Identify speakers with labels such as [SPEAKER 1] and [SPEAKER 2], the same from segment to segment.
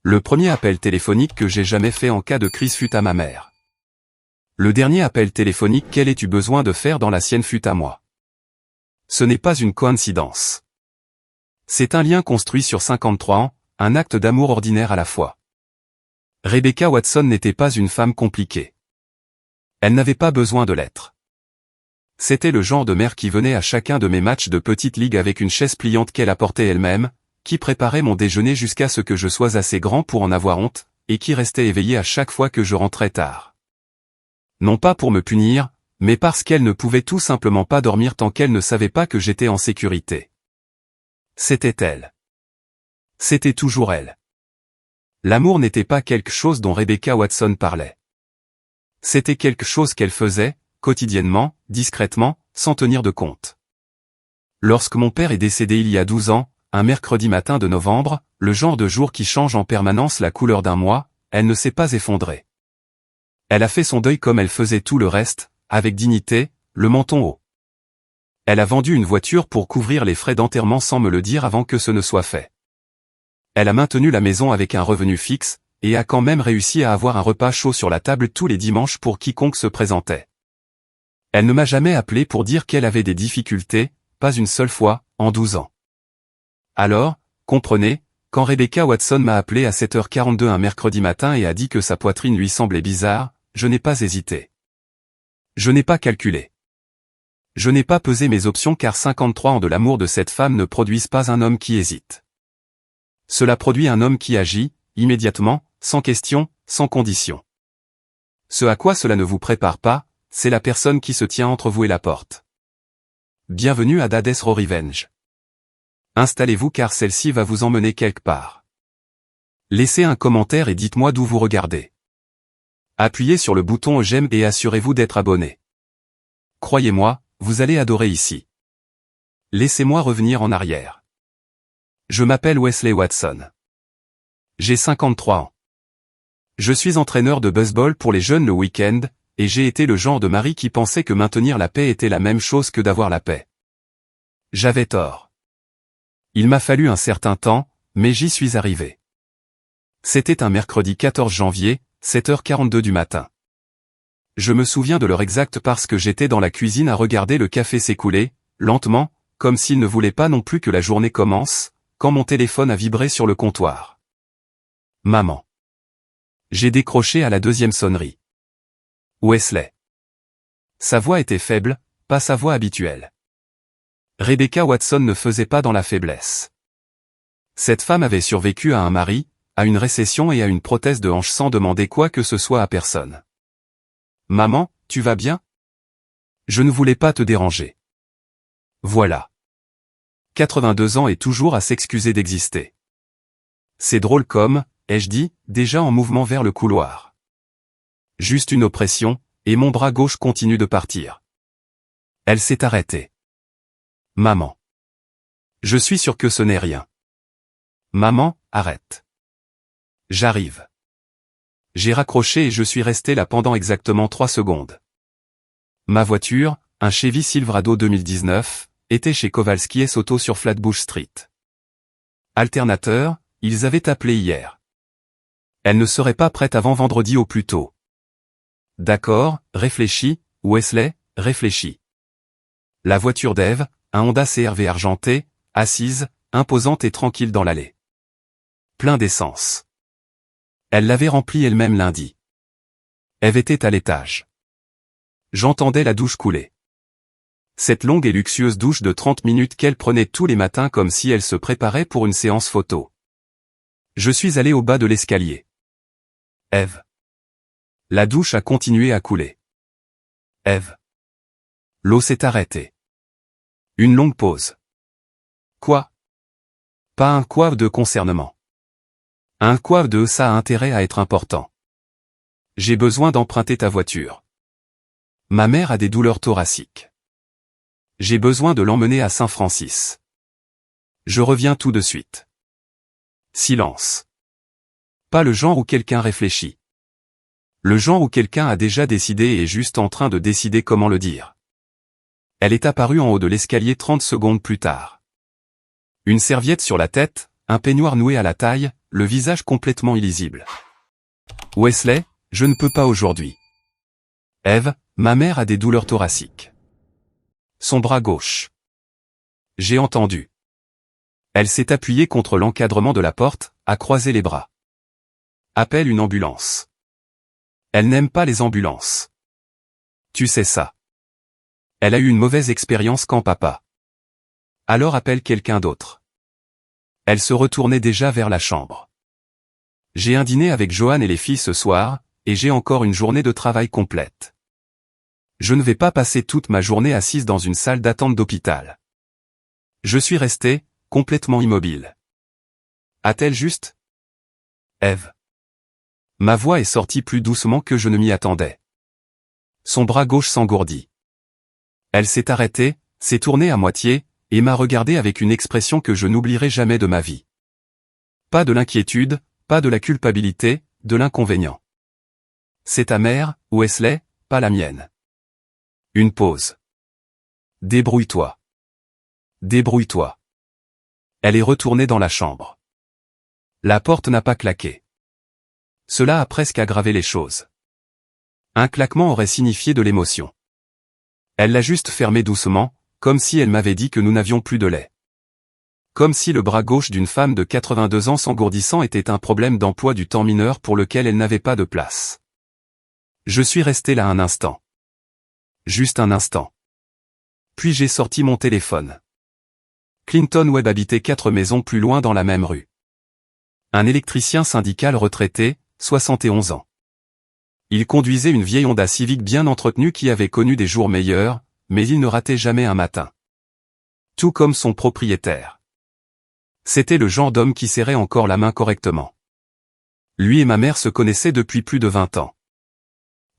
[SPEAKER 1] Le premier appel téléphonique que j'ai jamais fait en cas de crise fut à ma mère. Le dernier appel téléphonique quel ai-tu besoin de faire dans la sienne fut à moi. Ce n'est pas une coïncidence. C'est un lien construit sur 53 ans, un acte d'amour ordinaire à la fois. Rebecca Watson n'était pas une femme compliquée. Elle n'avait pas besoin de l'être. C'était le genre de mère qui venait à chacun de mes matchs de petite ligue avec une chaise pliante qu'elle apportait elle-même, qui préparait mon déjeuner jusqu'à ce que je sois assez grand pour en avoir honte, et qui restait éveillée à chaque fois que je rentrais tard. Non pas pour me punir, mais parce qu'elle ne pouvait tout simplement pas dormir tant qu'elle ne savait pas que j'étais en sécurité. C'était elle. C'était toujours elle. L'amour n'était pas quelque chose dont Rebecca Watson parlait. C'était quelque chose qu'elle faisait, quotidiennement, discrètement, sans tenir de compte. Lorsque mon père est décédé il y a 12 ans, un mercredi matin de novembre, le genre de jour qui change en permanence la couleur d'un mois, elle ne s'est pas effondrée. Elle a fait son deuil comme elle faisait tout le reste, avec dignité, le menton haut. Elle a vendu une voiture pour couvrir les frais d'enterrement sans me le dire avant que ce ne soit fait. Elle a maintenu la maison avec un revenu fixe, et a quand même réussi à avoir un repas chaud sur la table tous les dimanches pour quiconque se présentait. Elle ne m'a jamais appelé pour dire qu'elle avait des difficultés, pas une seule fois, en 12 ans. Alors, comprenez, quand Rebecca Watson m'a appelé à 7h42 un mercredi matin et a dit que sa poitrine lui semblait bizarre, je n'ai pas hésité. Je n'ai pas calculé. Je n'ai pas pesé mes options car 53 ans de l'amour de cette femme ne produisent pas un homme qui hésite. Cela produit un homme qui agit, immédiatement, sans question, sans condition. Ce à quoi cela ne vous prépare pas, c'est la personne qui se tient entre vous et la porte. Bienvenue à Dad's Revenge. Installez-vous car celle-ci va vous emmener quelque part. Laissez un commentaire et dites-moi d'où vous regardez. Appuyez sur le bouton j'aime et assurez-vous d'être abonné. Croyez-moi, vous allez adorer ici. Laissez-moi revenir en arrière. Je m'appelle Wesley Watson. J'ai 53 ans. Je suis entraîneur de baseball pour les jeunes le week-end, et j'ai été le genre de mari qui pensait que maintenir la paix était la même chose que d'avoir la paix. J'avais tort. Il m'a fallu un certain temps, mais j'y suis arrivé. C'était un mercredi 14 janvier, 7h42 du matin. Je me souviens de l'heure exacte parce que j'étais dans la cuisine à regarder le café s'écouler, lentement, comme s'il ne voulait pas non plus que la journée commence, quand mon téléphone a vibré sur le comptoir. Maman. J'ai décroché à la deuxième sonnerie. Wesley. Sa voix était faible, pas sa voix habituelle. Rebecca Watson ne faisait pas dans la faiblesse. Cette femme avait survécu à un mari, à une récession et à une prothèse de hanche sans demander quoi que ce soit à personne. Maman, tu vas bien? Je ne voulais pas te déranger. Voilà. 82 ans et toujours à s'excuser d'exister. C'est drôle comme, ai-je dit, déjà en mouvement vers le couloir. Juste une oppression, et mon bras gauche continue de partir. Elle s'est arrêtée. Maman. Je suis sûr que ce n'est rien. Maman, arrête. J'arrive. J'ai raccroché et je suis resté là pendant exactement 3 secondes. Ma voiture, un Chevy Silverado 2019, était chez Kowalski & Auto sur Flatbush Street. Alternateur, ils avaient appelé hier. Elle ne serait pas prête avant vendredi au plus tôt. D'accord, réfléchis, Wesley, réfléchis. La voiture d'Eve, un Honda CR-V argenté, assise, imposante et tranquille dans l'allée. Plein d'essence. Elle l'avait rempli elle-même lundi. Eve était à l'étage. J'entendais la douche couler. Cette longue et luxueuse douche de 30 minutes qu'elle prenait tous les matins comme si elle se préparait pour une séance photo. Je suis allé au bas de l'escalier. Eve. La douche a continué à couler. Eve. L'eau s'est arrêtée. Une longue pause. Quoi? Pas un quoi de concernement. Un quoi de ça a intérêt à être important. J'ai besoin d'emprunter ta voiture. Ma mère a des douleurs thoraciques. J'ai besoin de l'emmener à Saint-Francis. Je reviens tout de suite. Silence. Pas le genre où quelqu'un réfléchit. Le genre où quelqu'un a déjà décidé et est juste en train de décider comment le dire. Elle est apparue en haut de l'escalier 30 secondes plus tard. Une serviette sur la tête, un peignoir noué à la taille, le visage complètement illisible. Wesley, je ne peux pas aujourd'hui. Eve, ma mère a des douleurs thoraciques. Son bras gauche. J'ai entendu. Elle s'est appuyée contre l'encadrement de la porte, a croisé les bras. Appelle une ambulance. Elle n'aime pas les ambulances. Tu sais ça. Elle a eu une mauvaise expérience quand papa. Alors appelle quelqu'un d'autre. Elle se retournait déjà vers la chambre. J'ai un dîner avec Johan et les filles ce soir, et j'ai encore une journée de travail complète. Je ne vais pas passer toute ma journée assise dans une salle d'attente d'hôpital. Je suis resté, complètement immobile. A-t-elle juste? Eve. Ma voix est sortie plus doucement que je ne m'y attendais. Son bras gauche s'engourdit. Elle s'est arrêtée, s'est tournée à moitié, et m'a regardé avec une expression que je n'oublierai jamais de ma vie. Pas de l'inquiétude, pas de la culpabilité, de l'inconvénient. C'est ta mère, Wesley, pas la mienne. Une pause. Débrouille-toi. Débrouille-toi. Elle est retournée dans la chambre. La porte n'a pas claqué. Cela a presque aggravé les choses. Un claquement aurait signifié de l'émotion. Elle l'a juste fermé doucement, comme si elle m'avait dit que nous n'avions plus de lait. Comme si le bras gauche d'une femme de 82 ans s'engourdissant était un problème d'emploi du temps mineur pour lequel elle n'avait pas de place. Je suis resté là un instant. Juste un instant. Puis j'ai sorti mon téléphone. Clinton Webb habitait 4 maisons plus loin dans la même rue. Un électricien syndical retraité, 71 ans. Il conduisait une vieille Honda Civic bien entretenue qui avait connu des jours meilleurs, mais il ne ratait jamais un matin. Tout comme son propriétaire. C'était le genre d'homme qui serrait encore la main correctement. Lui et ma mère se connaissaient depuis plus de 20 ans.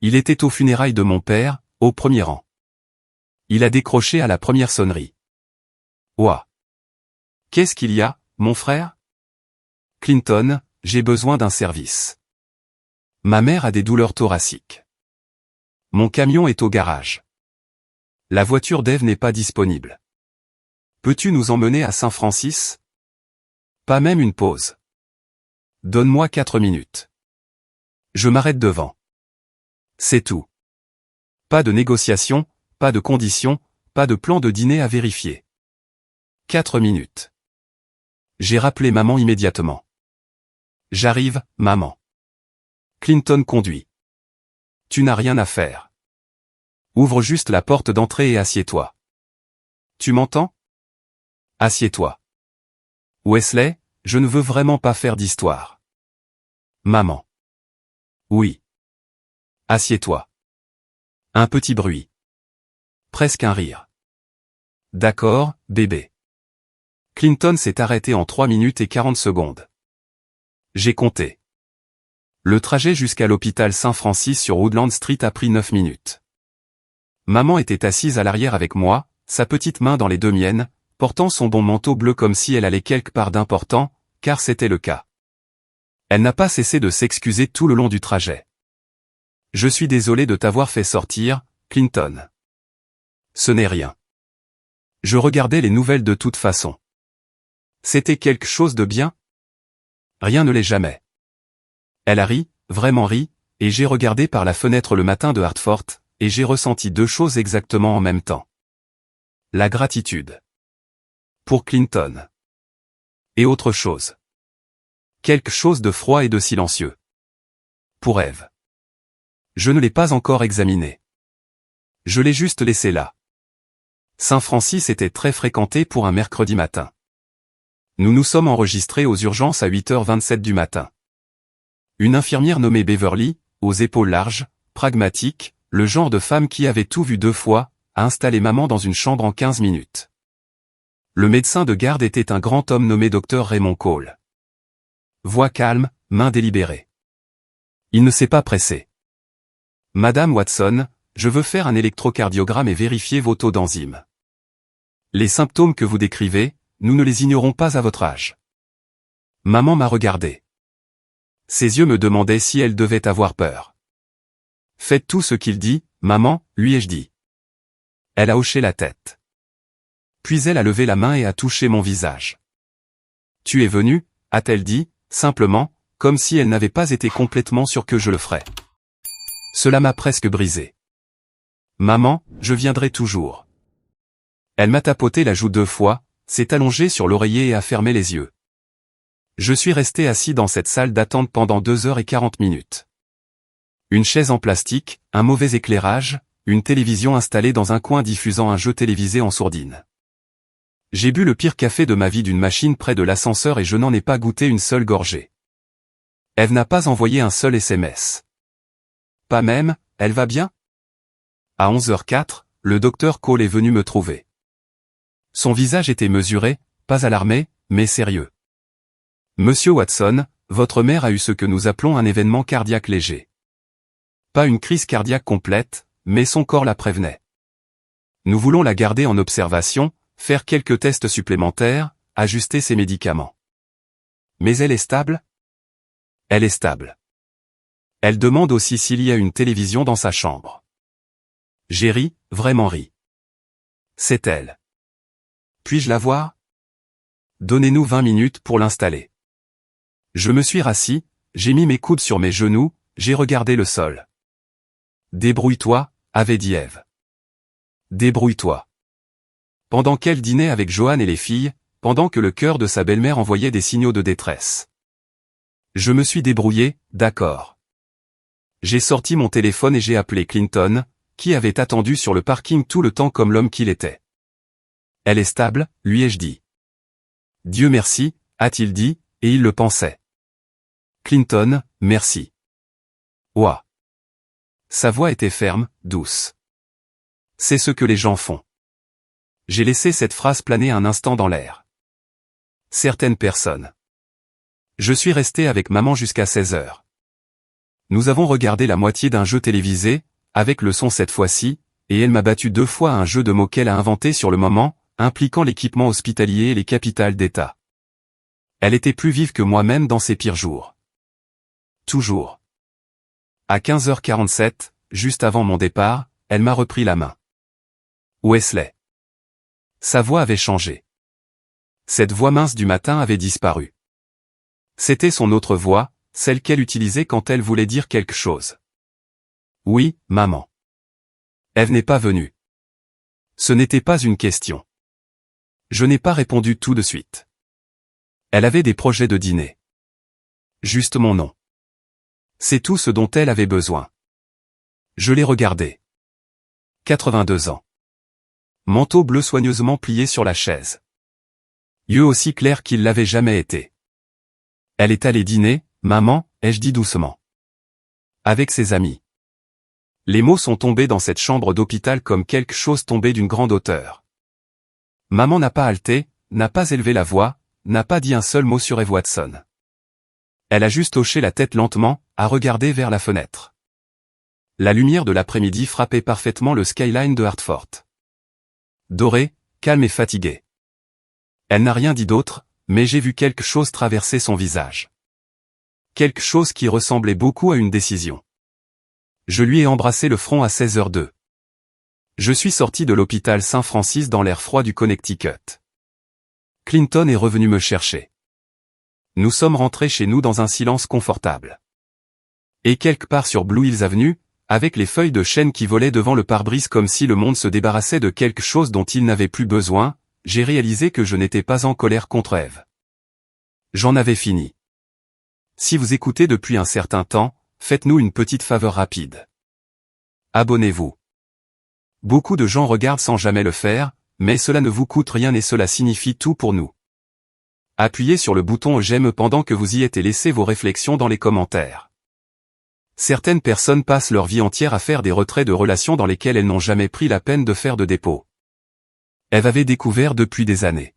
[SPEAKER 1] Il était aux funérailles de mon père, au premier rang. Il a décroché à la première sonnerie. Ouah. Qu'est-ce qu'il y a, mon frère? Clinton, j'ai besoin d'un service. Ma mère a des douleurs thoraciques. Mon camion est au garage. La voiture d'Eve n'est pas disponible. Peux-tu nous emmener à Saint-Francis? Pas même une pause. Donne-moi 4 minutes. Je m'arrête devant. C'est tout. Pas de négociation, pas de conditions, pas de plan de dîner à vérifier. 4 minutes. J'ai rappelé maman immédiatement. J'arrive, maman. Clinton conduit. Tu n'as rien à faire. Ouvre juste la porte d'entrée et assieds-toi. Tu m'entends? Assieds-toi. Wesley, je ne veux vraiment pas faire d'histoire. Maman. Oui. Assieds-toi. Un petit bruit. Presque un rire. D'accord, bébé. Clinton s'est arrêté en 3 minutes et 40 secondes. J'ai compté. Le trajet jusqu'à l'hôpital Saint-Francis sur Woodland Street a pris 9 minutes. Maman était assise à l'arrière avec moi, sa petite main dans les deux miennes, portant son bon manteau bleu comme si elle allait quelque part d'important, car c'était le cas. Elle n'a pas cessé de s'excuser tout le long du trajet. Je suis désolé de t'avoir fait sortir, Clinton. Ce n'est rien. Je regardais les nouvelles de toute façon. C'était quelque chose de bien? Rien ne l'est jamais. Elle a ri, vraiment ri, et j'ai regardé par la fenêtre le matin de Hartford, et j'ai ressenti 2 choses exactement en même temps. La gratitude. Pour Clinton. Et autre chose. Quelque chose de froid et de silencieux. Pour Eve. Je ne l'ai pas encore examiné. Je l'ai juste laissé là. Saint-Francis était très fréquenté pour un mercredi matin. Nous nous sommes enregistrés aux urgences à 8h27 du matin. Une infirmière nommée Beverly, aux épaules larges, pragmatique, le genre de femme qui avait tout vu 2 fois, a installé maman dans une chambre en 15 minutes. Le médecin de garde était un grand homme nommé Dr Raymond Cole. Voix calme, main délibérée. Il ne s'est pas pressé. Madame Watson, je veux faire un électrocardiogramme et vérifier vos taux d'enzymes. Les symptômes que vous décrivez, nous ne les ignorons pas à votre âge. Maman m'a regardé. Ses yeux me demandaient si elle devait avoir peur. Faites tout ce qu'il dit, maman, lui ai-je dit. Elle a hoché la tête. Puis elle a levé la main et a touché mon visage. Tu es venu, a-t-elle dit, simplement, comme si elle n'avait pas été complètement sûre que je le ferais. Cela m'a presque brisé. Maman, je viendrai toujours. Elle m'a tapoté la joue 2 fois, s'est allongée sur l'oreiller et a fermé les yeux. Je suis resté assis dans cette salle d'attente pendant 2h40. Une chaise en plastique, un mauvais éclairage, une télévision installée dans un coin diffusant un jeu télévisé en sourdine. J'ai bu le pire café de ma vie d'une machine près de l'ascenseur et je n'en ai pas goûté une seule gorgée. Eve n'a pas envoyé un seul SMS. Pas même, elle va bien? À 11h04, le docteur Cole est venu me trouver. Son visage était mesuré, pas alarmé, mais sérieux. Monsieur Watson, votre mère a eu ce que nous appelons un événement cardiaque léger. Pas une crise cardiaque complète, mais son corps la prévenait. Nous voulons la garder en observation, faire quelques tests supplémentaires, ajuster ses médicaments. Mais elle est stable? Elle est stable. Elle demande aussi s'il y a une télévision dans sa chambre. J'ai ri, vraiment ri. C'est elle. Puis-je la voir? Donnez-nous 20 minutes pour l'installer. Je me suis rassis, j'ai mis mes coudes sur mes genoux, j'ai regardé le sol. Débrouille-toi, avait dit Eve. Débrouille-toi. Pendant qu'elle dînait avec Johan et les filles, pendant que le cœur de sa belle-mère envoyait des signaux de détresse. Je me suis débrouillé, d'accord. J'ai sorti mon téléphone et j'ai appelé Clinton, qui avait attendu sur le parking tout le temps comme l'homme qu'il était. Elle est stable, lui ai-je dit. Dieu merci, a-t-il dit, et il le pensait. Clinton, merci. Ouah. Sa voix était ferme, douce. C'est ce que les gens font. J'ai laissé cette phrase planer un instant dans l'air. Certaines personnes. Je suis resté avec maman jusqu'à 16h. Nous avons regardé la moitié d'un jeu télévisé, avec le son cette fois-ci, et elle m'a battu 2 fois à un jeu de mots qu'elle a inventé sur le moment, impliquant l'équipement hospitalier et les capitales d'État. Elle était plus vive que moi-même dans ses pires jours. Toujours. À 15h47, juste avant mon départ, elle m'a repris la main. Wesley. Sa voix avait changé. Cette voix mince du matin avait disparu. C'était son autre voix, celle qu'elle utilisait quand elle voulait dire quelque chose. Oui, maman. Eve n'est pas venue. Ce n'était pas une question. Je n'ai pas répondu tout de suite. Elle avait des projets de dîner. Juste mon nom. C'est tout ce dont elle avait besoin. Je l'ai regardée. 82 ans. Manteau bleu soigneusement plié sur la chaise. Yeux aussi clairs qu'il l'avait jamais été. Elle est allée dîner, maman, ai-je dit doucement. Avec ses amis. Les mots sont tombés dans cette chambre d'hôpital comme quelque chose tombé d'une grande hauteur. Maman n'a pas halté, n'a pas élevé la voix, n'a pas dit un seul mot sur Eve Watson. Elle a juste hoché la tête lentement, a regardé vers la fenêtre. La lumière de l'après-midi frappait parfaitement le skyline de Hartford. Doré, calme et fatigué. Elle n'a rien dit d'autre, mais j'ai vu quelque chose traverser son visage. Quelque chose qui ressemblait beaucoup à une décision. Je lui ai embrassé le front à 16h02. Je suis sorti de l'hôpital Saint-Francis dans l'air froid du Connecticut. Clinton est revenu me chercher. Nous sommes rentrés chez nous dans un silence confortable. Et quelque part sur Blue Hills Avenue, avec les feuilles de chêne qui volaient devant le pare-brise comme si le monde se débarrassait de quelque chose dont il n'avait plus besoin, j'ai réalisé que je n'étais pas en colère contre Eve. J'en avais fini. Si vous écoutez depuis un certain temps, faites-nous une petite faveur rapide. Abonnez-vous. Beaucoup de gens regardent sans jamais le faire, mais cela ne vous coûte rien et cela signifie tout pour nous. Appuyez sur le bouton j'aime pendant que vous y êtes et laissez vos réflexions dans les commentaires. Certaines personnes passent leur vie entière à faire des retraits de relations dans lesquelles elles n'ont jamais pris la peine de faire de dépôt. Eve avait découvert depuis des années.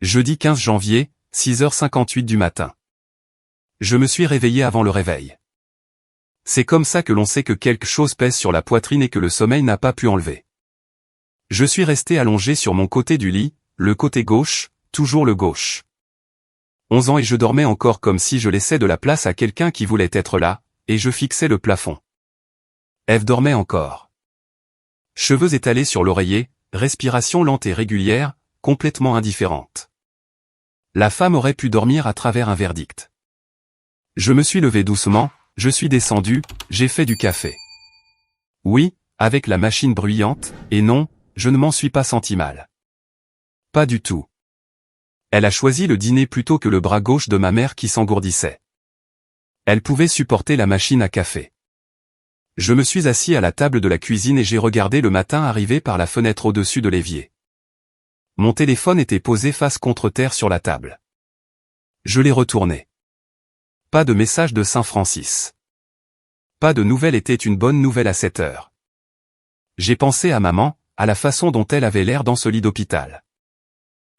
[SPEAKER 1] Jeudi 15 janvier, 6h58 du matin. Je me suis réveillé avant le réveil. C'est comme ça que l'on sait que quelque chose pèse sur la poitrine et que le sommeil n'a pas pu enlever. Je suis resté allongé sur mon côté du lit, le côté gauche, toujours le gauche. 11 ans et je dormais encore comme si je laissais de la place à quelqu'un qui voulait être là, et je fixais le plafond. Eve dormait encore. Cheveux étalés sur l'oreiller, respiration lente et régulière, complètement indifférente. La femme aurait pu dormir à travers un verdict. Je me suis levé doucement, je suis descendu, j'ai fait du café. Oui, avec la machine bruyante, et non, je ne m'en suis pas senti mal. Pas du tout. Elle a choisi le dîner plutôt que le bras gauche de ma mère qui s'engourdissait. Elle pouvait supporter la machine à café. Je me suis assis à la table de la cuisine et j'ai regardé le matin arriver par la fenêtre au-dessus de l'évier. Mon téléphone était posé face contre terre sur la table. Je l'ai retourné. Pas de message de Saint-Francis. Pas de nouvelle était une bonne nouvelle à 7 heures. J'ai pensé à maman, à la façon dont elle avait l'air dans ce lit d'hôpital.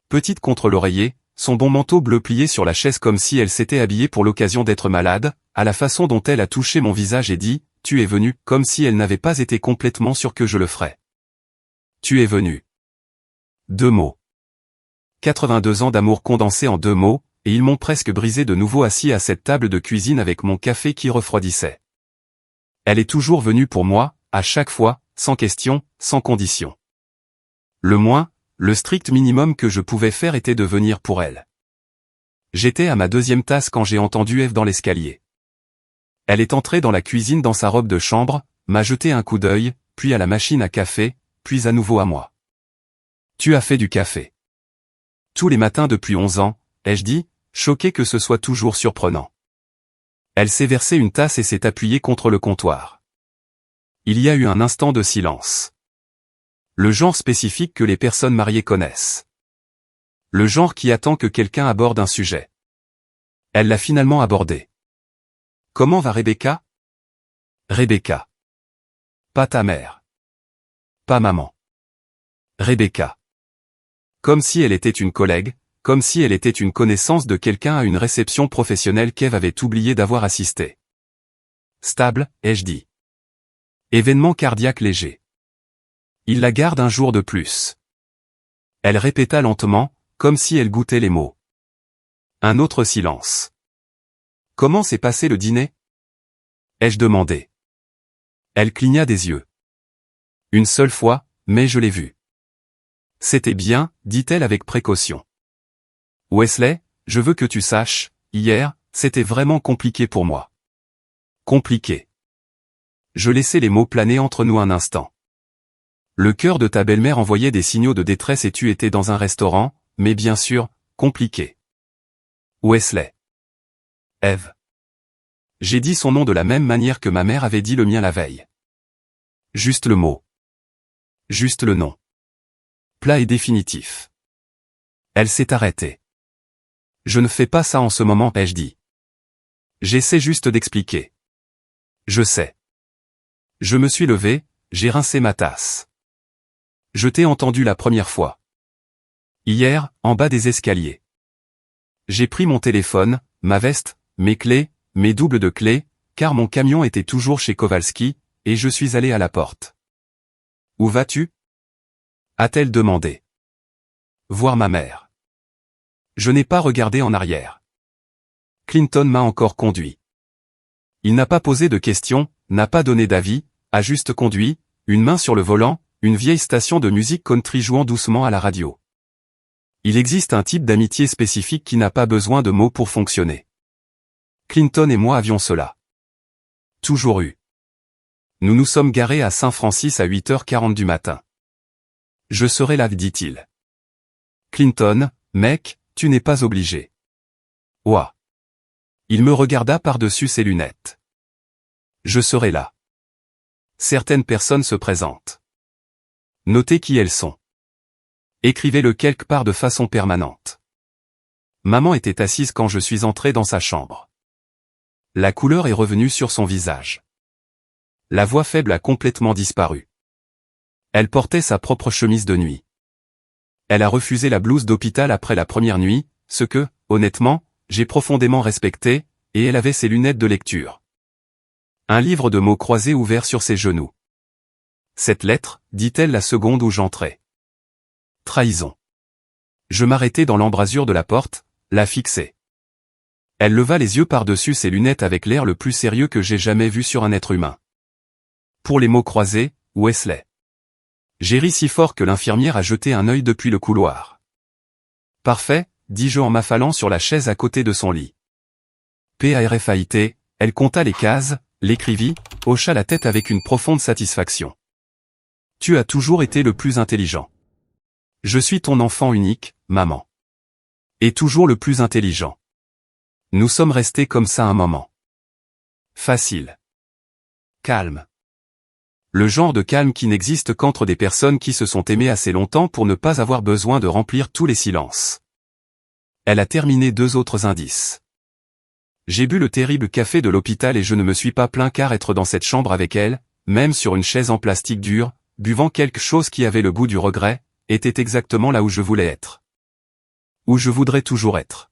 [SPEAKER 1] Petite contre l'oreiller, son bon manteau bleu plié sur la chaise comme si elle s'était habillée pour l'occasion d'être malade, à la façon dont elle a touché mon visage et dit « Tu es venu », comme si elle n'avait pas été complètement sûre que je le ferais. Tu es venu. 2 mots. 82 ans d'amour condensés en 2 mots, et ils m'ont presque brisé de nouveau assis à cette table de cuisine avec mon café qui refroidissait. Elle est toujours venue pour moi, à chaque fois, sans question, sans condition. Le moins, le strict minimum que je pouvais faire était de venir pour elle. J'étais à ma 2e tasse quand j'ai entendu Ève dans l'escalier. Elle est entrée dans la cuisine dans sa robe de chambre, m'a jeté un coup d'œil, puis à la machine à café, puis à nouveau à moi. Tu as fait du café. Tous les matins depuis 11 ans, ai-je dit, choqué que ce soit toujours surprenant. Elle s'est versé une tasse et s'est appuyée contre le comptoir. Il y a eu un instant de silence. Le genre spécifique que les personnes mariées connaissent. Le genre qui attend que quelqu'un aborde un sujet. Elle l'a finalement abordé. Comment va Rebecca? Rebecca. Pas ta mère. Pas maman. Rebecca. Comme si elle était une collègue, comme si elle était une connaissance de quelqu'un à une réception professionnelle qu'Ève avait oublié d'avoir assisté. Stable, ai-je dit. Événement cardiaque léger. Il la garde un jour de plus. Elle répéta lentement, comme si elle goûtait les mots. Un autre silence. Comment s'est passé le dîner? Ai-je demandé. Elle cligna des yeux. Une seule fois, mais je l'ai vue. C'était bien, dit-elle avec précaution. Wesley, je veux que tu saches, hier, c'était vraiment compliqué pour moi. Compliqué. Je laissais les mots planer entre nous un instant. Le cœur de ta belle-mère envoyait des signaux de détresse et tu étais dans un restaurant, mais bien sûr, compliqué. Wesley. Ève. J'ai dit son nom de la même manière que ma mère avait dit le mien la veille. Juste le mot. Juste le nom. Plat et définitif. Elle s'est arrêtée. Je ne fais pas ça en ce moment, ai-je dit. J'essaie juste d'expliquer. Je sais. Je me suis levé, j'ai rincé ma tasse. Je t'ai entendu la première fois. Hier, en bas des escaliers. J'ai pris mon téléphone, ma veste, mes clés, mes doubles de clés, car mon camion était toujours chez Kowalski, et je suis allé à la porte. Où vas-tu? A-t-elle demandé. Voir ma mère. Je n'ai pas regardé en arrière. Clinton m'a encore conduit. Il n'a pas posé de questions, n'a pas donné d'avis, a juste conduit, une main sur le volant, une vieille station de musique country jouant doucement à la radio. Il existe un type d'amitié spécifique qui n'a pas besoin de mots pour fonctionner. Clinton et moi avions cela. Toujours eu. Nous nous sommes garés à Saint-Francis à 8h40 du matin. Je serai là, dit-il. Clinton, mec, tu n'es pas obligé. Ouah. Il me regarda par-dessus ses lunettes. Je serai là. Certaines personnes se présentent. Notez qui elles sont. Écrivez-le quelque part de façon permanente. Maman était assise quand je suis entré dans sa chambre. La couleur est revenue sur son visage. La voix faible a complètement disparu. Elle portait sa propre chemise de nuit. Elle a refusé la blouse d'hôpital après la première nuit, ce que, honnêtement, j'ai profondément respecté, et elle avait ses lunettes de lecture. Un livre de mots croisés ouvert sur ses genoux. Cette lettre, dit-elle la seconde où j'entrais. Trahison. Je m'arrêtai dans l'embrasure de la porte, la fixai. Elle leva les yeux par-dessus ses lunettes avec l'air le plus sérieux que j'ai jamais vu sur un être humain. Pour les mots croisés, Wesley. J'ai ri si fort que l'infirmière a jeté un œil depuis le couloir. Parfait, dis-je en m'affalant sur la chaise à côté de son lit. PARFAIT, elle compta les cases, l'écrivit, hocha la tête avec une profonde satisfaction. Tu as toujours été le plus intelligent. Je suis ton enfant unique, maman. Et toujours le plus intelligent. Nous sommes restés comme ça un moment. Facile. Calme. Le genre de calme qui n'existe qu'entre des personnes qui se sont aimées assez longtemps pour ne pas avoir besoin de remplir tous les silences. Elle a terminé 2 autres indices. J'ai bu le terrible café de l'hôpital et je ne me suis pas plaint car être dans cette chambre avec elle, même sur une chaise en plastique dur, buvant quelque chose qui avait le goût du regret, était exactement là où je voulais être. Où je voudrais toujours être.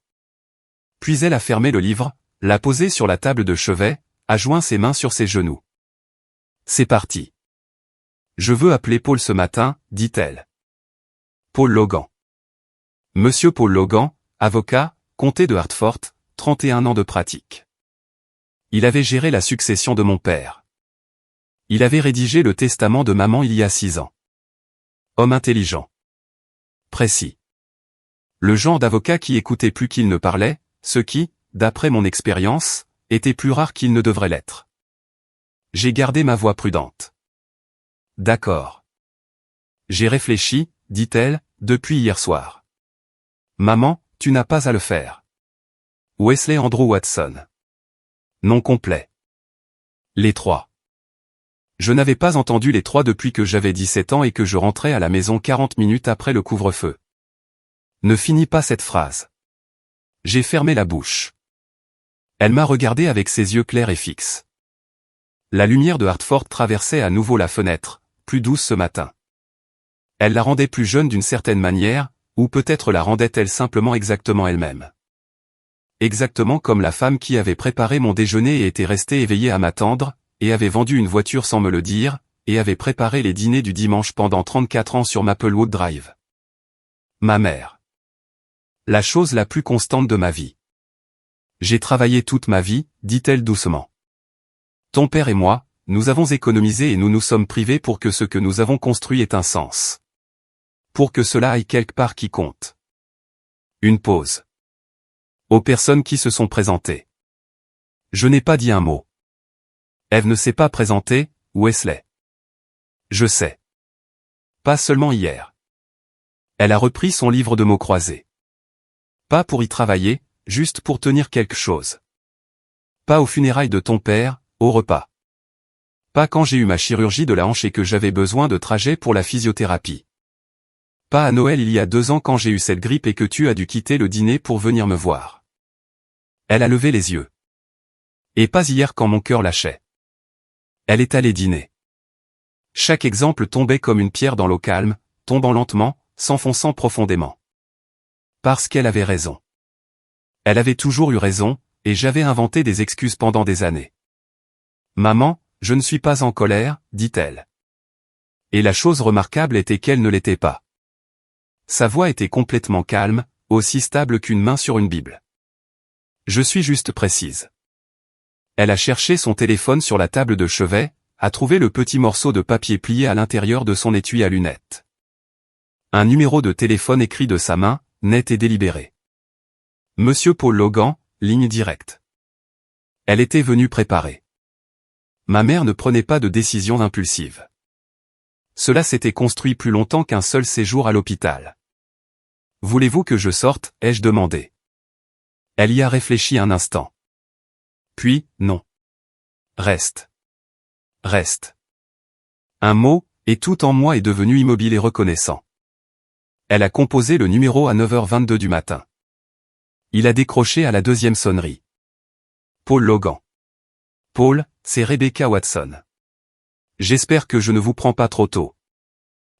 [SPEAKER 1] Puis elle a fermé le livre, l'a posé sur la table de chevet, a joint ses mains sur ses genoux. C'est parti. Je veux appeler Paul ce matin, dit-elle. Paul Logan. Monsieur Paul Logan, avocat, comté de Hartford, 31 ans de pratique. Il avait géré la succession de mon père. Il avait rédigé le testament de maman il y a 6 ans. Homme intelligent. Précis. Le genre d'avocat qui écoutait plus qu'il ne parlait, ce qui, d'après mon expérience, était plus rare qu'il ne devrait l'être. J'ai gardé ma voix prudente. D'accord. J'ai réfléchi, dit-elle, depuis hier soir. Maman, tu n'as pas à le faire. Wesley Andrew Watson. Nom complet. Les 3. Je n'avais pas entendu les 3 depuis que j'avais 17 ans et que je rentrais à la maison 40 minutes après le couvre-feu. Ne finis pas cette phrase. J'ai fermé la bouche. Elle m'a regardé avec ses yeux clairs et fixes. La lumière de Hartford traversait à nouveau la fenêtre, plus douce ce matin. Elle la rendait plus jeune d'une certaine manière, ou peut-être la rendait-elle simplement exactement elle-même. Exactement comme la femme qui avait préparé mon déjeuner et était restée éveillée à m'attendre, et avait vendu une voiture sans me le dire, et avait préparé les dîners du dimanche pendant 34 ans sur Maplewood Drive. Ma mère. La chose la plus constante de ma vie. J'ai travaillé toute ma vie, dit-elle doucement. Ton père et moi, nous avons économisé et nous nous sommes privés pour que ce que nous avons construit ait un sens. Pour que cela aille quelque part qui compte. Une pause. Aux personnes qui se sont présentées. Je n'ai pas dit un mot. Eve ne s'est pas présentée, Wesley. Je sais. Pas seulement hier. Elle a repris son livre de mots croisés. Pas pour y travailler, juste pour tenir quelque chose. Pas aux funérailles de ton père, au repas. Pas quand j'ai eu ma chirurgie de la hanche et que j'avais besoin de trajet pour la physiothérapie. Pas à Noël il y a 2 ans quand j'ai eu cette grippe et que tu as dû quitter le dîner pour venir me voir. Elle a levé les yeux. Et pas hier quand mon cœur lâchait. Elle est allée dîner. Chaque exemple tombait comme une pierre dans l'eau calme, tombant lentement, s'enfonçant profondément. Parce qu'elle avait raison. Elle avait toujours eu raison, et j'avais inventé des excuses pendant des années. Maman, je ne suis pas en colère, dit-elle. Et la chose remarquable était qu'elle ne l'était pas. Sa voix était complètement calme, aussi stable qu'une main sur une Bible. Je suis juste précise. Elle a cherché son téléphone sur la table de chevet, a trouvé le petit morceau de papier plié à l'intérieur de son étui à lunettes. Un numéro de téléphone écrit de sa main, net et délibéré. Monsieur Paul Logan, ligne directe. Elle était venue préparée. Ma mère ne prenait pas de décisions impulsives. Cela s'était construit plus longtemps qu'un seul séjour à l'hôpital. Voulez-vous que je sorte, ai-je demandé. Elle y a réfléchi un instant. Puis, non. Reste. Reste. Un mot, et tout en moi est devenu immobile et reconnaissant. Elle a composé le numéro à 9h22 du matin. Il a décroché à la 2e sonnerie. Paul Logan. Paul, c'est Rebecca Watson. J'espère que je ne vous prends pas trop tôt.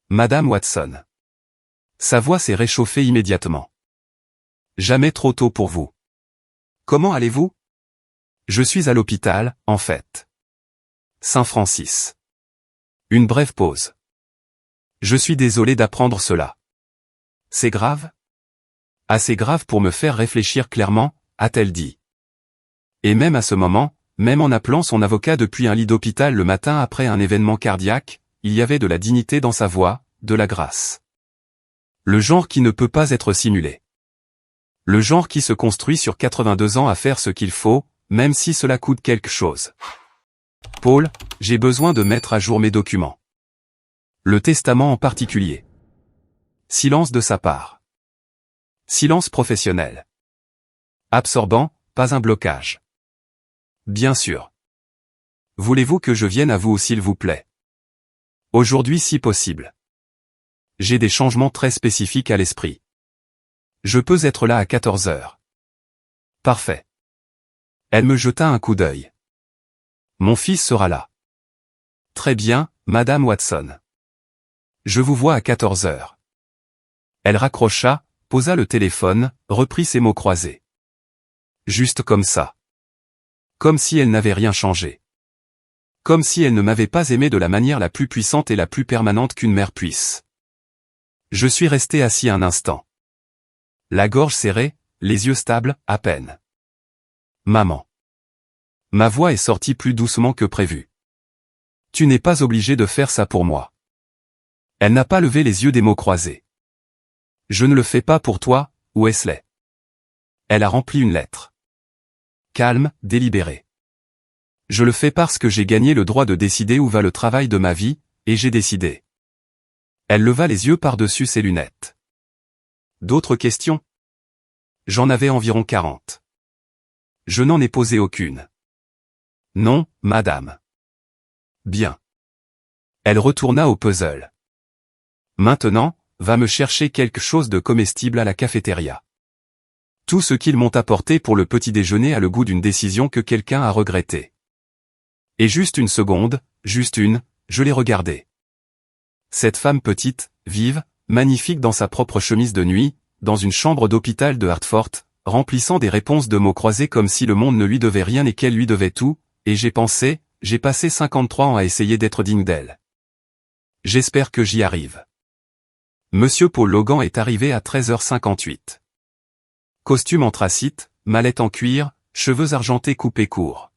[SPEAKER 1] Madame Watson. Sa voix s'est réchauffée immédiatement. Jamais trop tôt pour vous. Comment allez-vous? Je suis à l'hôpital, en fait. Saint-Francis. Une brève pause. Je suis désolé d'apprendre cela. C'est grave? Assez grave pour me faire réfléchir clairement, a-t-elle dit. Et même à ce moment, même en appelant son avocat depuis un lit d'hôpital le matin après un événement cardiaque, il y avait de la dignité dans sa voix, de la grâce. Le genre qui ne peut pas être simulé. Le genre qui se construit sur 82 ans à faire ce qu'il faut, même si cela coûte quelque chose. Paul, j'ai besoin de mettre à jour mes documents. Le testament en particulier. Silence de sa part. Silence professionnel. Absorbant, pas un blocage. Bien sûr. Voulez-vous que je vienne à vous s'il vous plaît? Aujourd'hui si possible. J'ai des changements très spécifiques à l'esprit. Je peux être là à 14 heures. Parfait. Elle me jeta un coup d'œil. Mon fils sera là. Très bien, Madame Watson. Je vous vois à 14 heures. Elle raccrocha, posa le téléphone, reprit ses mots croisés. Juste comme ça. Comme si elle n'avait rien changé. Comme si elle ne m'avait pas aimé de la manière la plus puissante et la plus permanente qu'une mère puisse. Je suis resté assis un instant. La gorge serrée, les yeux stables, à peine. Maman. Ma voix est sortie plus doucement que prévu. Tu n'es pas obligé de faire ça pour moi. Elle n'a pas levé les yeux des mots croisés. Je ne le fais pas pour toi, Wesley. Elle a rempli une lettre. Calme, délibéré. Je le fais parce que j'ai gagné le droit de décider où va le travail de ma vie, et j'ai décidé. Elle leva les yeux par-dessus ses lunettes. D'autres questions? J'en avais environ 40. Je n'en ai posé aucune. Non, madame. Bien. Elle retourna au puzzle. Maintenant, va me chercher quelque chose de comestible à la cafétéria. Tout ce qu'ils m'ont apporté pour le petit déjeuner a le goût d'une décision que quelqu'un a regrettée. Et juste une seconde, juste une, je l'ai regardée. Cette femme petite, vive, magnifique dans sa propre chemise de nuit, dans une chambre d'hôpital de Hartford, remplissant des réponses de mots croisés comme si le monde ne lui devait rien et qu'elle lui devait tout, et j'ai passé 53 ans à essayer d'être digne d'elle. J'espère que j'y arrive. Monsieur Paul Logan est arrivé à 13h58. Costume anthracite, mallette en cuir, cheveux argentés coupés courts.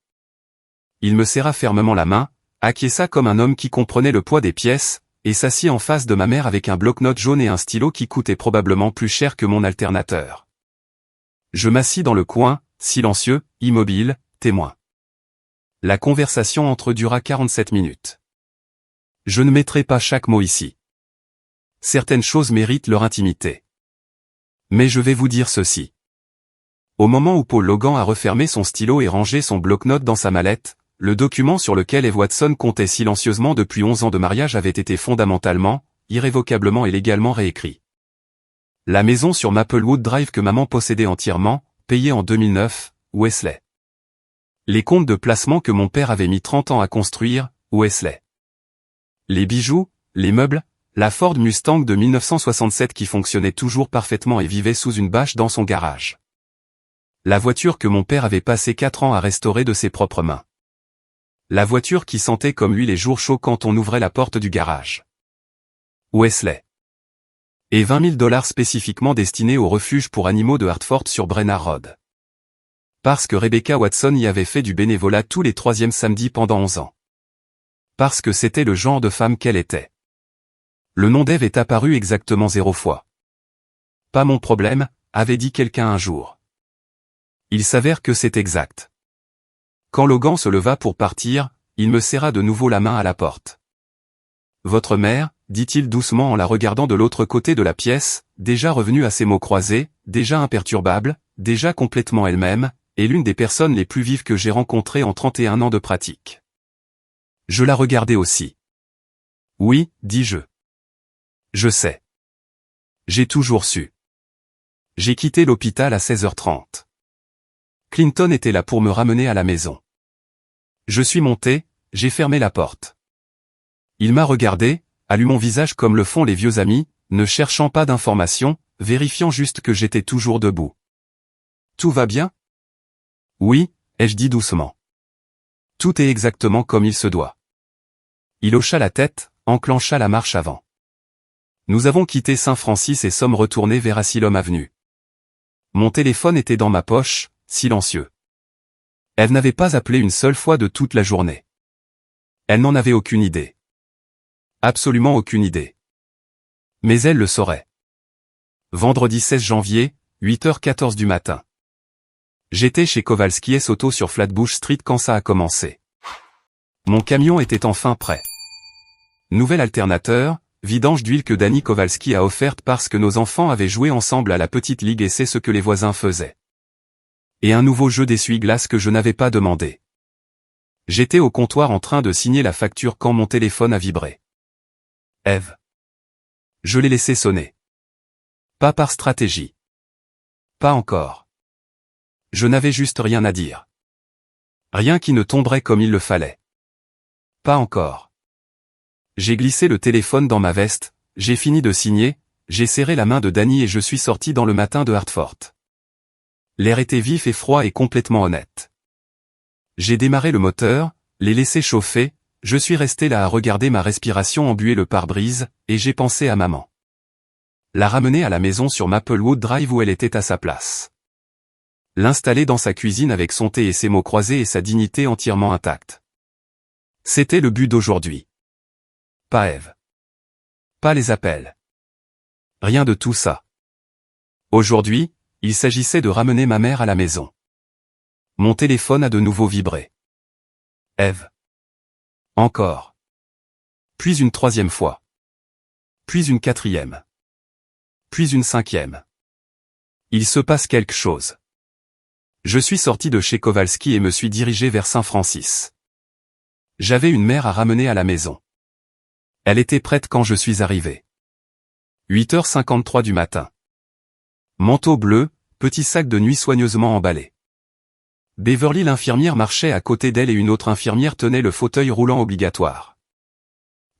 [SPEAKER 1] Il me serra fermement la main, acquiesça comme un homme qui comprenait le poids des pièces, et s'assit en face de ma mère avec un bloc-notes jaune et un stylo qui coûtait probablement plus cher que mon alternateur. Je m'assis dans le coin, silencieux, immobile, témoin. La conversation entre dura 47 minutes. Je ne mettrai pas chaque mot ici. Certaines choses méritent leur intimité. Mais je vais vous dire ceci. Au moment où Paul Logan a refermé son stylo et rangé son bloc-notes dans sa mallette, le document sur lequel Eve Watson comptait silencieusement depuis 11 ans de mariage avait été fondamentalement, irrévocablement et légalement réécrit. La maison sur Maplewood Drive que maman possédait entièrement, payée en 2009, Wesley. Les comptes de placement que mon père avait mis 30 ans à construire, Wesley. Les bijoux, les meubles, la Ford Mustang de 1967 qui fonctionnait toujours parfaitement et vivait sous une bâche dans son garage. La voiture que mon père avait passé 4 ans à restaurer de ses propres mains. La voiture qui sentait comme lui les jours chauds quand on ouvrait la porte du garage. Wesley. Et $20 000 spécifiquement destinés au refuge pour animaux de Hartford sur Brenner Road. Parce que Rebecca Watson y avait fait du bénévolat tous les 3e samedis pendant 11 ans. Parce que c'était le genre de femme qu'elle était. Le nom d'Eve est apparu exactement 0 fois. Pas mon problème, avait dit quelqu'un un jour. Il s'avère que c'est exact. Quand Logan se leva pour partir, il me serra de nouveau la main à la porte. Votre mère, dit-il doucement en la regardant de l'autre côté de la pièce, déjà revenue à ses mots croisés, déjà imperturbable, déjà complètement elle-même, est l'une des personnes les plus vives que j'ai rencontrées en 31 ans de pratique. Je la regardais aussi. Oui, dis-je. Je sais. J'ai toujours su. J'ai quitté l'hôpital à 16h30. Clinton était là pour me ramener à la maison. Je suis monté, j'ai fermé la porte. Il m'a regardé, allume mon visage comme le font les vieux amis, ne cherchant pas d'informations, vérifiant juste que j'étais toujours debout. Tout va bien? Oui, ai-je dit doucement. Tout est exactement comme il se doit. Il hocha la tête, enclencha la marche avant. Nous avons quitté Saint-Francis et sommes retournés vers Asylum Avenue. Mon téléphone était dans ma poche, silencieux. Elle n'avait pas appelé une seule fois de toute la journée. Elle n'en avait aucune idée. Absolument aucune idée. Mais elle le saurait. Vendredi 16 janvier, 8h14 du matin. J'étais chez Kowalski S Auto sur Flatbush Street quand ça a commencé. Mon camion était enfin prêt. Nouvel alternateur, vidange d'huile que Danny Kowalski a offerte parce que nos enfants avaient joué ensemble à la petite ligue et c'est ce que les voisins faisaient. Et un nouveau jeu d'essuie-glace que je n'avais pas demandé. J'étais au comptoir en train de signer la facture quand mon téléphone a vibré. Eve. Je l'ai laissé sonner. Pas par stratégie. Pas encore. Je n'avais juste rien à dire. Rien qui ne tomberait comme il le fallait. Pas encore. J'ai glissé le téléphone dans ma veste, j'ai fini de signer, j'ai serré la main de Danny et je suis sorti dans le matin de Hartford. L'air était vif et froid et complètement honnête. J'ai démarré le moteur, l'ai laissé chauffer, je suis resté là à regarder ma respiration embuer le pare-brise, et j'ai pensé à maman. La ramener à la maison sur Maplewood Drive où elle était à sa place. L'installer dans sa cuisine avec son thé et ses mots croisés et sa dignité entièrement intacte. C'était le but d'aujourd'hui. Pas Eve. Pas les appels. Rien de tout ça. Aujourd'hui, il s'agissait de ramener ma mère à la maison. Mon téléphone a de nouveau vibré. Eve. Encore. Puis une troisième fois. Puis une quatrième. Puis une cinquième. Il se passe quelque chose. Je suis sorti de chez Kowalski et me suis dirigé vers Saint-Francis. J'avais une mère à ramener à la maison. Elle était prête quand je suis arrivé. 8h53 du matin. Manteau bleu, petit sac de nuit soigneusement emballé. Beverly l'infirmière marchait à côté d'elle et une autre infirmière tenait le fauteuil roulant obligatoire.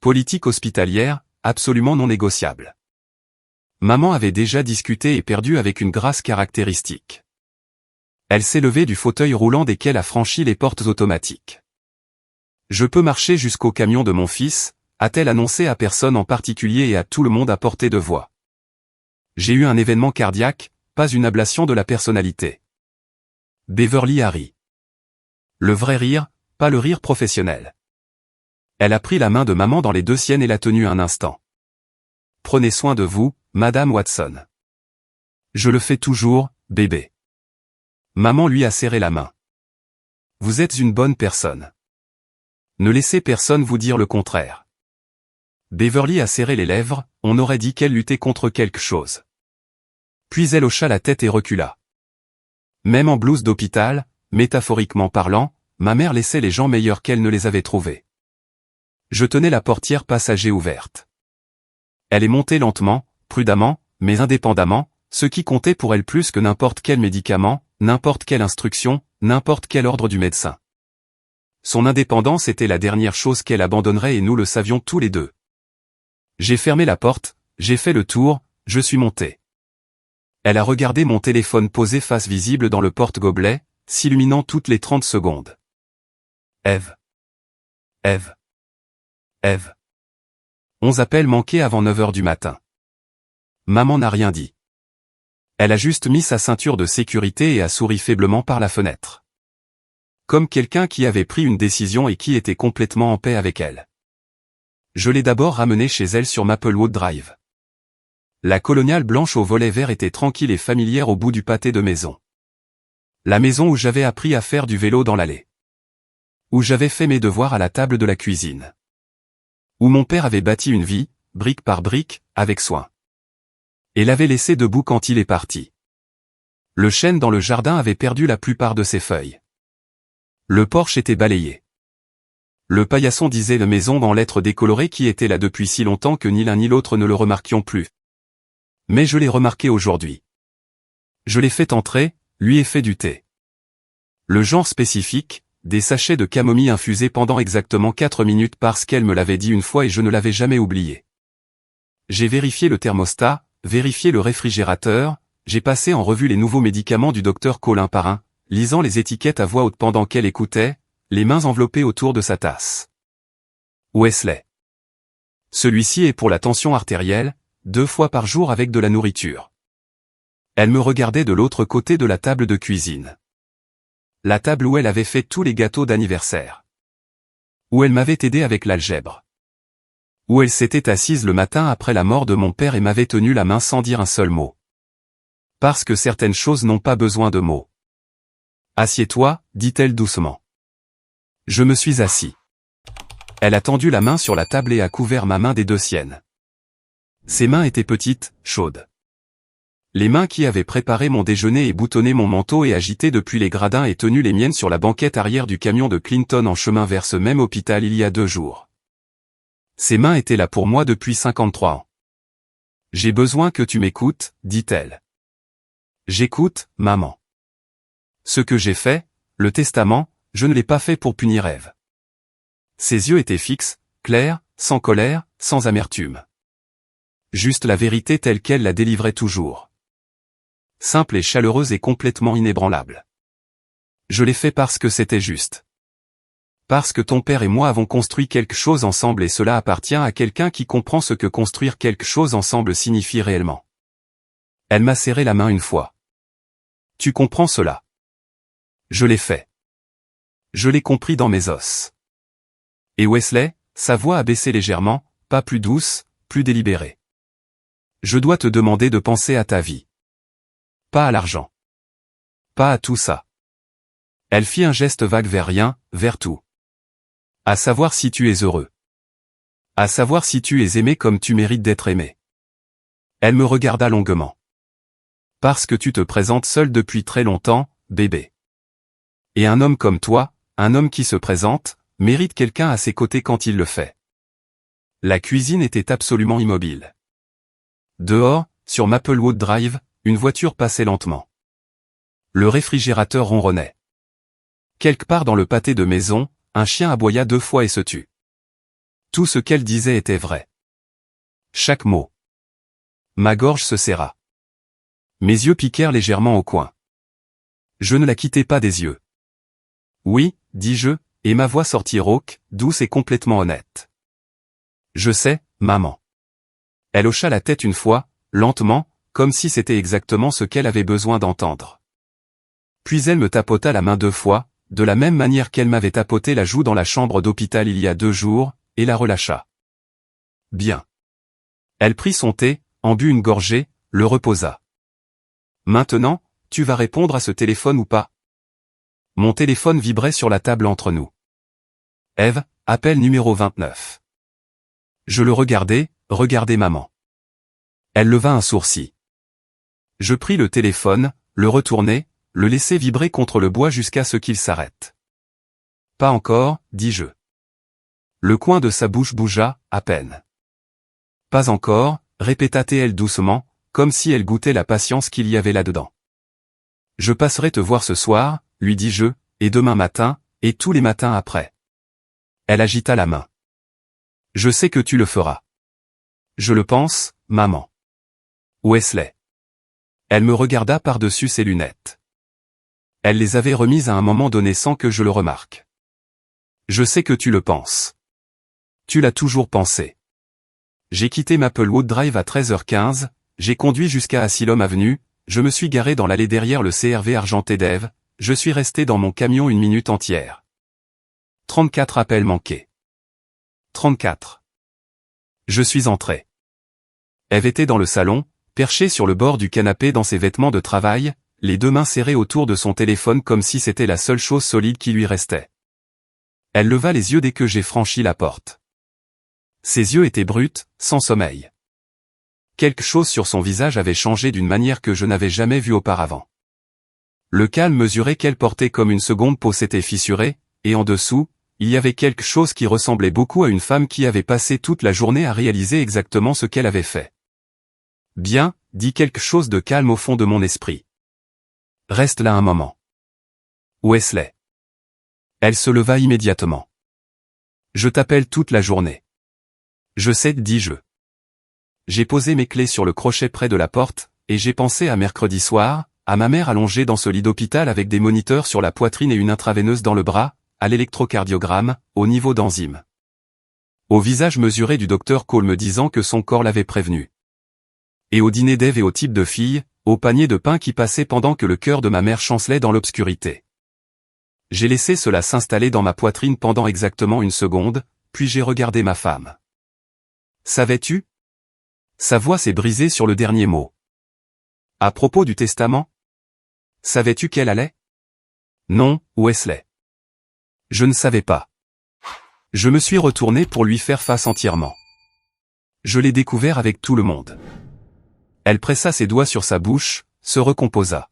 [SPEAKER 1] Politique hospitalière, absolument non négociable. Maman avait déjà discuté et perdu avec une grâce caractéristique. Elle s'est levée du fauteuil roulant dès qu'elle a franchi les portes automatiques. Je peux marcher jusqu'au camion de mon fils, a-t-elle annoncé à personne en particulier et à tout le monde à portée de voix. J'ai eu un événement cardiaque, pas une ablation de la personnalité. Beverly a ri. Le vrai rire, pas le rire professionnel. Elle a pris la main de maman dans les deux siennes et l'a tenue un instant. Prenez soin de vous, Madame Watson. Je le fais toujours, bébé. Maman lui a serré la main. Vous êtes une bonne personne. Ne laissez personne vous dire le contraire. Beverly a serré les lèvres, on aurait dit qu'elle luttait contre quelque chose. Puis elle hocha la tête et recula. Même en blouse d'hôpital, métaphoriquement parlant, ma mère laissait les gens meilleurs qu'elle ne les avait trouvés. Je tenais la portière passager ouverte. Elle est montée lentement, prudemment, mais indépendamment, ce qui comptait pour elle plus que n'importe quel médicament, n'importe quelle instruction, n'importe quel ordre du médecin. Son indépendance était la dernière chose qu'elle abandonnerait et nous le savions tous les deux. J'ai fermé la porte, j'ai fait le tour, je suis monté. Elle a regardé mon téléphone posé face visible dans le porte-gobelet, s'illuminant toutes les 30 secondes. Eve. Eve. Eve. 11 appels manqués avant 9h du matin. Maman n'a rien dit. Elle a juste mis sa ceinture de sécurité et a souri faiblement par la fenêtre. Comme quelqu'un qui avait pris une décision et qui était complètement en paix avec elle. Je l'ai d'abord ramenée chez elle sur Maplewood Drive. La coloniale blanche au volet vert était tranquille et familière au bout du pâté de maison. La maison où j'avais appris à faire du vélo dans l'allée. Où j'avais fait mes devoirs à la table de la cuisine. Où mon père avait bâti une vie, brique par brique, avec soin. Et l'avait laissé debout quand il est parti. Le chêne dans le jardin avait perdu la plupart de ses feuilles. Le porche était balayé. Le paillasson disait la maison en lettres décolorées qui était là depuis si longtemps que ni l'un ni l'autre ne le remarquions plus. Mais je l'ai remarqué aujourd'hui. Je l'ai fait entrer, lui ai fait du thé. Le genre spécifique, des sachets de camomille infusés pendant exactement 4 minutes parce qu'elle me l'avait dit une fois et je ne l'avais jamais oublié. J'ai vérifié le thermostat, vérifié le réfrigérateur, j'ai passé en revue les nouveaux médicaments du docteur Colin par un, lisant les étiquettes à voix haute pendant qu'elle écoutait, les mains enveloppées autour de sa tasse. Wesley. Celui-ci est pour la tension artérielle, 2 fois par jour avec de la nourriture. Elle me regardait de l'autre côté de la table de cuisine. La table où elle avait fait tous les gâteaux d'anniversaire. Où elle m'avait aidé avec l'algèbre. Où elle s'était assise le matin après la mort de mon père et m'avait tenu la main sans dire un seul mot. Parce que certaines choses n'ont pas besoin de mots. Assieds-toi, dit-elle doucement. Je me suis assis. Elle a tendu la main sur la table et a couvert ma main des deux siennes. Ses mains étaient petites, chaudes. Les mains qui avaient préparé mon déjeuner et boutonné mon manteau et agité depuis les gradins et tenu les miennes sur la banquette arrière du camion de Clinton en chemin vers ce même hôpital il y a 2 jours. Ces mains étaient là pour moi depuis 53 ans. J'ai besoin que tu m'écoutes, dit-elle. J'écoute, maman. Ce que j'ai fait, le testament, je ne l'ai pas fait pour punir Ève. Ses yeux étaient fixes, clairs, sans colère, sans amertume. Juste la vérité telle qu'elle la délivrait toujours. Simple et chaleureuse et complètement inébranlable. Je l'ai fait parce que c'était juste. Parce que ton père et moi avons construit quelque chose ensemble et cela appartient à quelqu'un qui comprend ce que construire quelque chose ensemble signifie réellement. Elle m'a serré la main une fois. Tu comprends cela? Je l'ai fait. Je l'ai compris dans mes os. Et Wesley, sa voix a baissé légèrement, pas plus douce, plus délibérée. Je dois te demander de penser à ta vie. Pas à l'argent. Pas à tout ça. Elle fit un geste vague vers rien, vers tout. À savoir si tu es heureux. À savoir si tu es aimé comme tu mérites d'être aimé. Elle me regarda longuement. Parce que tu te présentes seul depuis très longtemps, bébé. Et un homme comme toi, un homme qui se présente, mérite quelqu'un à ses côtés quand il le fait. La cuisine était absolument immobile. Dehors, sur Maplewood Drive, une voiture passait lentement. Le réfrigérateur ronronnait. Quelque part dans le pâté de maison, un chien aboya 2 fois et se tut. Tout ce qu'elle disait était vrai. Chaque mot. Ma gorge se serra. Mes yeux piquèrent légèrement au coin. Je ne la quittai pas des yeux. Oui, dis-je, et ma voix sortit rauque, douce et complètement honnête. Je sais, maman. Elle hocha la tête une fois, lentement, comme si c'était exactement ce qu'elle avait besoin d'entendre. Puis elle me tapota la main 2 fois, de la même manière qu'elle m'avait tapoté la joue dans la chambre d'hôpital il y a 2 jours, et la relâcha. Bien. Elle prit son thé, en but une gorgée, le reposa. Maintenant, tu vas répondre à ce téléphone ou pas? Mon téléphone vibrait sur la table entre nous. Ève, appel numéro 29. Je le regardais maman. Elle leva un sourcil. Je pris le téléphone, le retournai, le laissai vibrer contre le bois jusqu'à ce qu'il s'arrête. Pas encore, dis-je. Le coin de sa bouche bougea, à peine. Pas encore, répéta-t-elle doucement, comme si elle goûtait la patience qu'il y avait là-dedans. Je passerai te voir ce soir, lui dis-je, et demain matin, et tous les matins après. Elle agita la main. Je sais que tu le feras. Je le pense, maman. Wesley. Elle me regarda par-dessus ses lunettes. Elle les avait remises à un moment donné sans que je le remarque. Je sais que tu le penses. Tu l'as toujours pensé. J'ai quitté Maplewood Drive à 13h15, j'ai conduit jusqu'à Asylum Avenue, je me suis garé dans l'allée derrière le CRV argenté d'Ève, je suis resté dans mon camion 1 minute entière. 34 appels manqués. 34. Je suis entré. Ève était dans le salon, perchée sur le bord du canapé dans ses vêtements de travail, les 2 mains serrées autour de son téléphone comme si c'était la seule chose solide qui lui restait. Elle leva les yeux dès que j'ai franchi la porte. Ses yeux étaient bruts, sans sommeil. Quelque chose sur son visage avait changé d'une manière que je n'avais jamais vue auparavant. Le calme mesuré qu'elle portait comme une seconde peau s'était fissuré, et en dessous, il y avait quelque chose qui ressemblait beaucoup à une femme qui avait passé toute la journée à réaliser exactement ce qu'elle avait fait. Bien, dit quelque chose de calme au fond de mon esprit. Reste là un moment. Wesley. Elle se leva immédiatement. Je t'appelle toute la journée. Je sais, dis-je. J'ai posé mes clés sur le crochet près de la porte, et j'ai pensé à mercredi soir, à ma mère allongée dans ce lit d'hôpital avec des moniteurs sur la poitrine et une intraveineuse dans le bras, à l'électrocardiogramme, au niveau d'enzymes. Au visage mesuré du docteur Cole me disant que son corps l'avait prévenu. Et au dîner d'Ève et au type de fille, au panier de pain qui passait pendant que le cœur de ma mère chancelait dans l'obscurité. J'ai laissé cela s'installer dans ma poitrine pendant exactement 1 seconde, puis j'ai regardé ma femme. Savais-tu? Sa voix s'est brisée sur le dernier mot. À propos du testament? Savais-tu qu'elle allait? Non, Wesley. Je ne savais pas. Je me suis retourné pour lui faire face entièrement. Je l'ai découvert avec tout le monde. Elle pressa ses doigts sur sa bouche, se recomposa.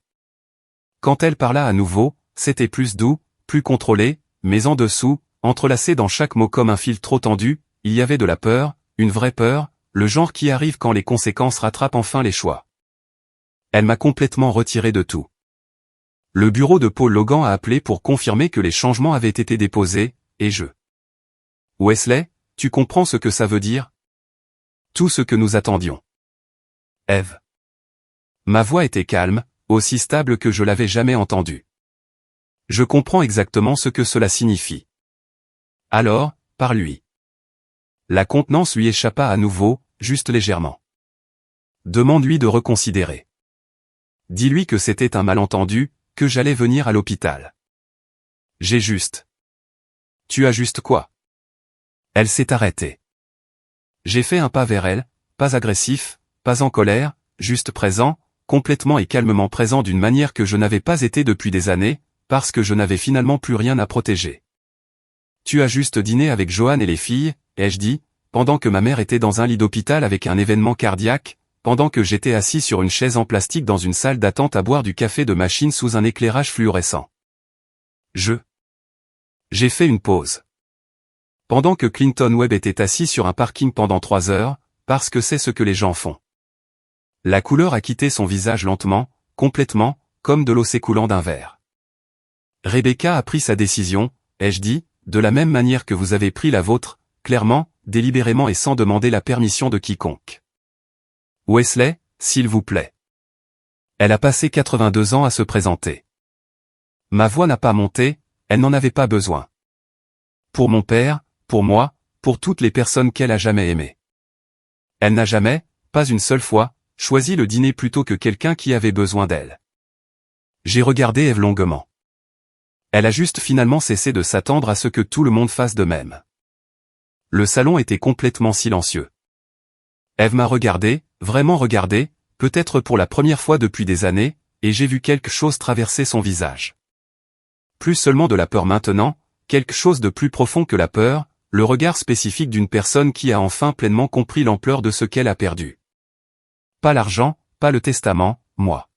[SPEAKER 1] Quand elle parla à nouveau, c'était plus doux, plus contrôlé, mais en dessous, entrelacé dans chaque mot comme un fil trop tendu, il y avait de la peur, une vraie peur, le genre qui arrive quand les conséquences rattrapent enfin les choix. Elle m'a complètement retiré de tout. Le bureau de Paul Logan a appelé pour confirmer que les changements avaient été déposés, et je... Wesley, tu comprends ce que ça veut dire? Tout ce que nous attendions. Eve. Ma voix était calme, aussi stable que je l'avais jamais entendue. Je comprends exactement ce que cela signifie. Alors, par lui. La contenance lui échappa à nouveau, juste légèrement. Demande-lui de reconsidérer. Dis-lui que c'était un malentendu, que j'allais venir à l'hôpital. J'ai juste. Tu as juste quoi? Elle s'est arrêtée. J'ai fait un pas vers elle, pas agressif, pas en colère, juste présent, complètement et calmement présent d'une manière que je n'avais pas été depuis des années, parce que je n'avais finalement plus rien à protéger. Tu as juste dîné avec Joanne et les filles, ai-je dit, pendant que ma mère était dans un lit d'hôpital avec un événement cardiaque, pendant que j'étais assis sur une chaise en plastique dans une salle d'attente à boire du café de machine sous un éclairage fluorescent. J'ai fait une pause. Pendant que Clinton Webb était assis sur un parking pendant 3 heures, parce que c'est ce que les gens font. La couleur a quitté son visage lentement, complètement, comme de l'eau s'écoulant d'un verre. Rebecca a pris sa décision, ai-je dit, de la même manière que vous avez pris la vôtre, clairement, délibérément et sans demander la permission de quiconque. Wesley, s'il vous plaît. Elle a passé 82 ans à se présenter. Ma voix n'a pas monté, elle n'en avait pas besoin. Pour mon père, pour moi, pour toutes les personnes qu'elle a jamais aimées. Elle n'a jamais, pas une seule fois, choisi le dîner plutôt que quelqu'un qui avait besoin d'elle. J'ai regardé Eve longuement. Elle a juste finalement cessé de s'attendre à ce que tout le monde fasse de même. Le salon était complètement silencieux. Eve m'a regardé, vraiment regardé, peut-être pour la première fois depuis des années, et j'ai vu quelque chose traverser son visage. Plus seulement de la peur maintenant, quelque chose de plus profond que la peur, le regard spécifique d'une personne qui a enfin pleinement compris l'ampleur de ce qu'elle a perdu. Pas l'argent, pas le testament, moi.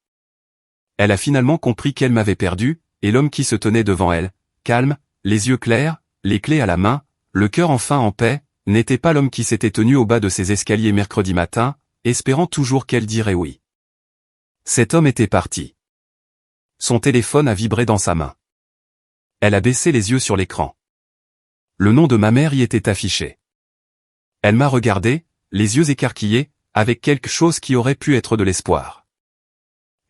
[SPEAKER 1] Elle a finalement compris qu'elle m'avait perdu, et l'homme qui se tenait devant elle, calme, les yeux clairs, les clés à la main, le cœur enfin en paix, n'était pas l'homme qui s'était tenu au bas de ses escaliers mercredi matin, espérant toujours qu'elle dirait oui. Cet homme était parti. Son téléphone a vibré dans sa main. Elle a baissé les yeux sur l'écran. Le nom de ma mère y était affiché. Elle m'a regardé, les yeux écarquillés, avec quelque chose qui aurait pu être de l'espoir.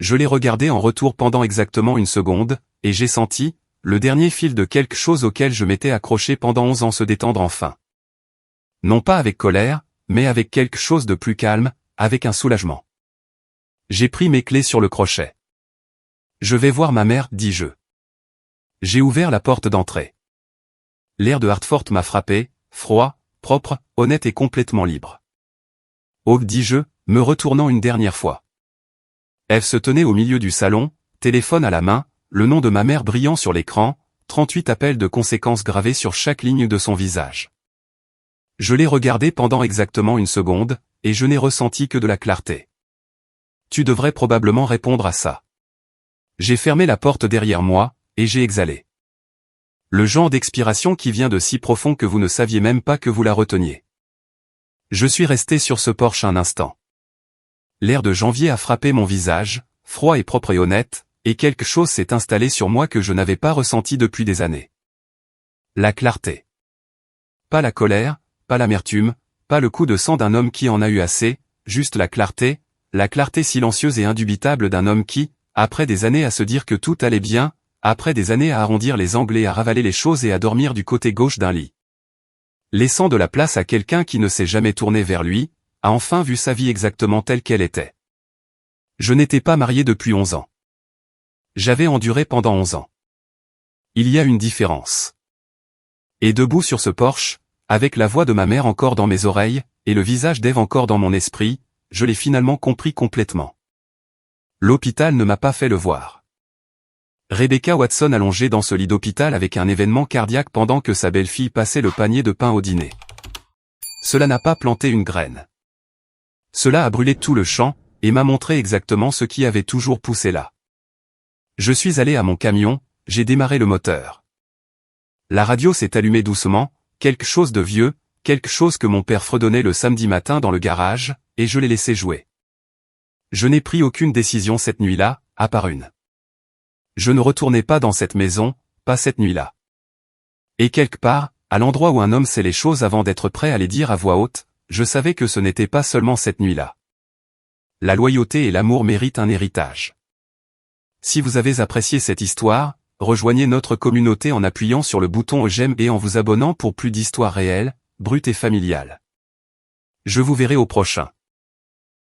[SPEAKER 1] Je l'ai regardé en retour pendant exactement une seconde, et j'ai senti, le dernier fil de quelque chose auquel je m'étais accroché pendant 11 ans se détendre enfin. Non pas avec colère, mais avec quelque chose de plus calme, avec un soulagement. J'ai pris mes clés sur le crochet. Je vais voir ma mère, dis-je. J'ai ouvert la porte d'entrée. L'air de Hartford m'a frappé, froid, propre, honnête et complètement libre. Oh, dis-je, me retournant une dernière fois. Eve se tenait au milieu du salon, téléphone à la main, le nom de ma mère brillant sur l'écran, 38 appels de conséquences gravés sur chaque ligne de son visage. Je l'ai regardé pendant exactement une seconde, et je n'ai ressenti que de la clarté. Tu devrais probablement répondre à ça. J'ai fermé la porte derrière moi, et j'ai exhalé. Le genre d'expiration qui vient de si profond que vous ne saviez même pas que vous la reteniez. Je suis resté sur ce porche un instant. L'air de janvier a frappé mon visage, froid et propre et honnête, et quelque chose s'est installé sur moi que je n'avais pas ressenti depuis des années. La clarté. Pas la colère, pas l'amertume, pas le coup de sang d'un homme qui en a eu assez, juste la clarté silencieuse et indubitable d'un homme qui, après des années à se dire que tout allait bien, après des années à arrondir les angles et à ravaler les choses et à dormir du côté gauche d'un lit. Laissant de la place à quelqu'un qui ne s'est jamais tourné vers lui, a enfin vu sa vie exactement telle qu'elle était. Je n'étais pas marié depuis 11 ans. J'avais enduré pendant 11 ans. Il y a une différence. Et debout sur ce porche, avec la voix de ma mère encore dans mes oreilles, et le visage d'Ève encore dans mon esprit, je l'ai finalement compris complètement. L'hôpital ne m'a pas fait le voir. Rebecca Watson allongée dans ce lit d'hôpital avec un événement cardiaque pendant que sa belle-fille passait le panier de pain au dîner. Cela n'a pas planté une graine. Cela a brûlé tout le champ, et m'a montré exactement ce qui avait toujours poussé là. Je suis allé à mon camion, j'ai démarré le moteur. La radio s'est allumée doucement, quelque chose de vieux, quelque chose que mon père fredonnait le samedi matin dans le garage, et je l'ai laissé jouer. Je n'ai pris aucune décision cette nuit-là, à part une. Je ne retournais pas dans cette maison, pas cette nuit-là. Et quelque part, à l'endroit où un homme sait les choses avant d'être prêt à les dire à voix haute, je savais que ce n'était pas seulement cette nuit-là. La loyauté et l'amour méritent un héritage. Si vous avez apprécié cette histoire, rejoignez notre communauté en appuyant sur le bouton j'aime et en vous abonnant pour plus d'histoires réelles, brutes et familiales. Je vous verrai au prochain.